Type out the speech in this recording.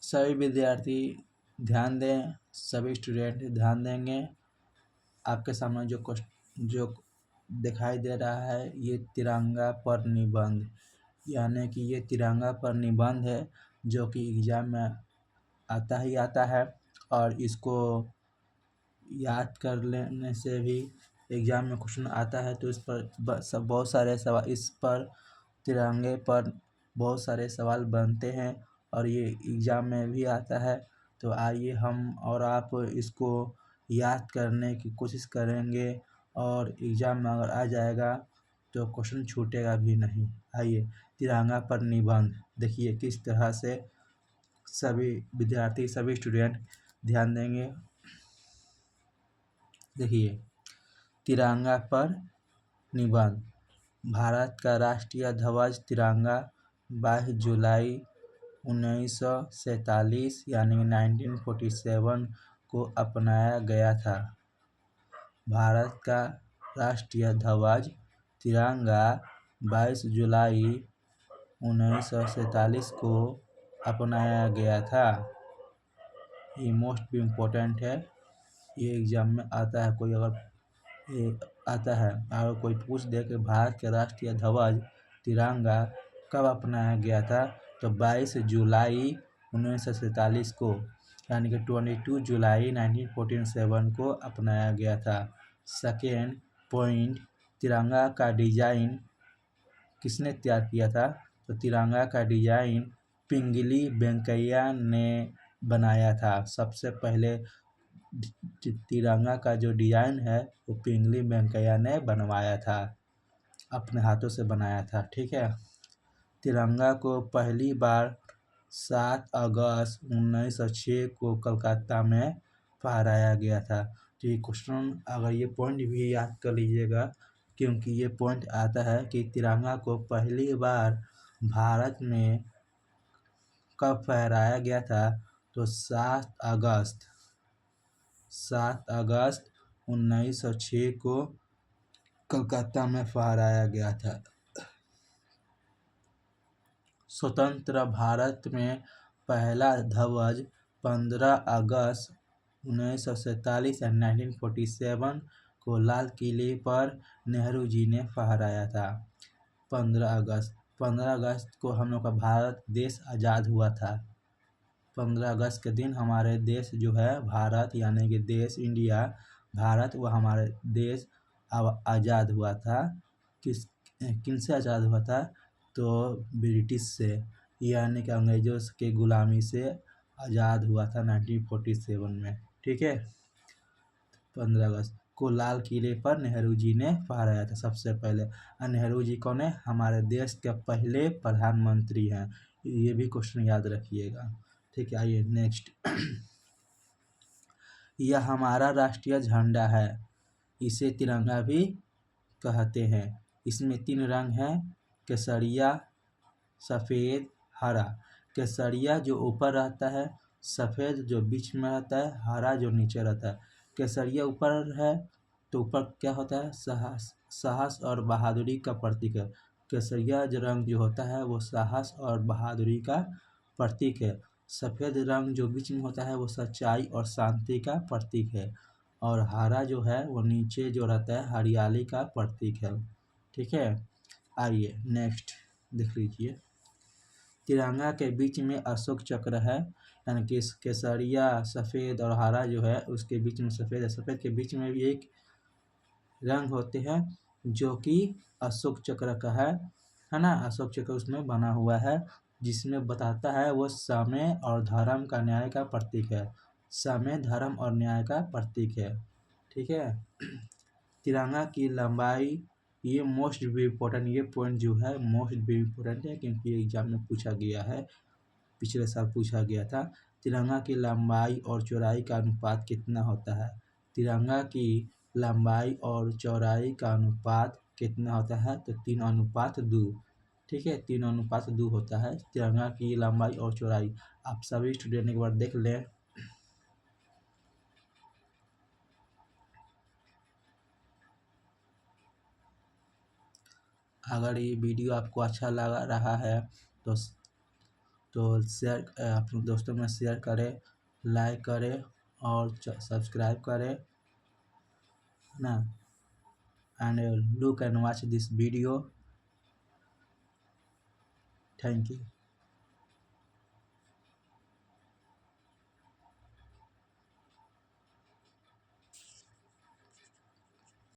सभी विद्यार्थी ध्यान दें, सभी स्टूडेंट ध्यान देंगे। आपके सामने जो दिखाई दे रहा है ये तिरंगा पर निबंध, यानी कि ये तिरंगा पर निबंध है जो कि एग्ज़ाम में आता ही आता है। और इसको याद कर लेने से भी एग्ज़ाम में क्वेश्चन आता है। तो इस पर बहुत सारे सवाल, इस पर तिरंगे पर बहुत सारे सवाल बनते हैं और ये एग्ज़ाम में भी आता है। तो आइए हम और आप इसको याद करने की कोशिश करेंगे और एग्ज़ाम में अगर आ जाएगा तो क्वेश्चन छूटेगा भी नहीं। आइए तिरंगा पर निबंध देखिए किस तरह से सभी विद्यार्थी, सभी स्टूडेंट ध्यान देंगे। देखिए तिरंगा पर निबंध। भारत का राष्ट्रीय ध्वज तिरंगा 22 जुलाई 1947 यानी 1947 को अपनाया गया था। भारत का राष्ट्रीय ध्वज तिरंगा 22 जुलाई 1947 को अपनाया गया था। ये मोस्ट इम्पोर्टेंट है, ये एग्ज़ाम में आता है। कोई अगर ये आता है, अगर कोई पूछ दे कि भारत के राष्ट्रीय ध्वज तिरंगा कब अपनाया गया था, तो 22 जुलाई 1947 को, यानी कि 22 जुलाई 1947 को अपनाया गया था। सेकेंड पॉइंट, तिरंगा का डिज़ाइन किसने तैयार किया था? तो तिरंगा का डिज़ाइन पिंगली वेंकैया ने बनाया था। सबसे पहले तिरंगा का जो डिज़ाइन है वो पिंगली वेंकैया ने बनवाया था, अपने हाथों से बनाया था। ठीक है। तिरंगा को पहली बार 7 अगस्त 1906 को कलकत्ता में फहराया गया था। तो ये क्वेश्चन, अगर ये पॉइंट भी याद कर लीजिएगा, क्योंकि ये पॉइंट आता है कि तिरंगा को पहली बार भारत में कब फहराया गया था, तो 7 अगस्त 1906 को कलकत्ता में फहराया गया था। स्वतंत्र भारत में पहला ध्वज 15 अगस्त 1947 या 1947 को लाल किले पर नेहरू जी ने फहराया था। 15 अगस्त को हम लोग का भारत देश आज़ाद हुआ था। 15 अगस्त के दिन हमारे देश जो है भारत, यानी कि देश इंडिया, भारत, वह हमारे देश अब आज़ाद हुआ था। किन से आज़ाद हुआ था? तो ब्रिटिश से, यानी कि अंग्रेज़ों के गुलामी से आज़ाद हुआ था 1947 में। ठीक है। 15 अगस्त को लाल किले पर नेहरू जी ने फहराया था सबसे पहले। और नेहरू जी कौन है? हमारे देश के पहले प्रधानमंत्री हैं। ये भी क्वेश्चन याद रखिएगा। ठीक है। आइए नेक्स्ट। यह हमारा राष्ट्रीय झंडा है, इसे तिरंगा भी कहते हैं। इसमें 3 रंग हैं, केसरिया, सफ़ेद, हरा। केसरिया जो ऊपर रहता है, सफ़ेद जो बीच में रहता है, हरा जो नीचे रहता है। केसरिया ऊपर है तो ऊपर क्या होता है? साहस और बहादुरी का प्रतीक है। केसरिया जो रंग जो होता है वो साहस और बहादुरी का प्रतीक है। सफ़ेद रंग जो बीच में होता है वो सच्चाई और शांति का प्रतीक है। और हरा जो है वो नीचे जो रहता है हरियाली का प्रतीक है। ठीक है। आइए नेक्स्ट देख लीजिए। तिरंगा के बीच में अशोक चक्र है, यानी कि केसरिया, सफ़ेद और हरा जो है उसके बीच में सफ़ेद है। सफ़ेद के बीच में भी एक रंग होते हैं जो कि अशोक चक्र का है ना। अशोक चक्र उसमें बना हुआ है, जिसमें बताता है वो समय और धर्म का, न्याय का प्रतीक है। समय, धर्म और न्याय का प्रतीक है। ठीक है। तिरंगा की लंबाई, ये मोस्ट भी इम्पोर्टेंट, ये पॉइंट जो है मोस्ट भी इम्पोर्टेंट है, क्योंकि एग्जाम में पूछा गया है, पिछले साल पूछा गया था। तिरंगा की लंबाई और चौड़ाई का अनुपात कितना होता है? तिरंगा की लंबाई और चौड़ाई का अनुपात कितना होता है? तो 3:2। ठीक है, 3:2 होता है तिरंगा की लंबाई और चौड़ाई। आप सभी स्टूडेंट एक बार देख लें। अगर ये वीडियो आपको अच्छा लग रहा है तो तो शेयर अपने दोस्तों में शेयर करें, लाइक करें और सब्सक्राइब करें ना, and look and watch this video. Thank you.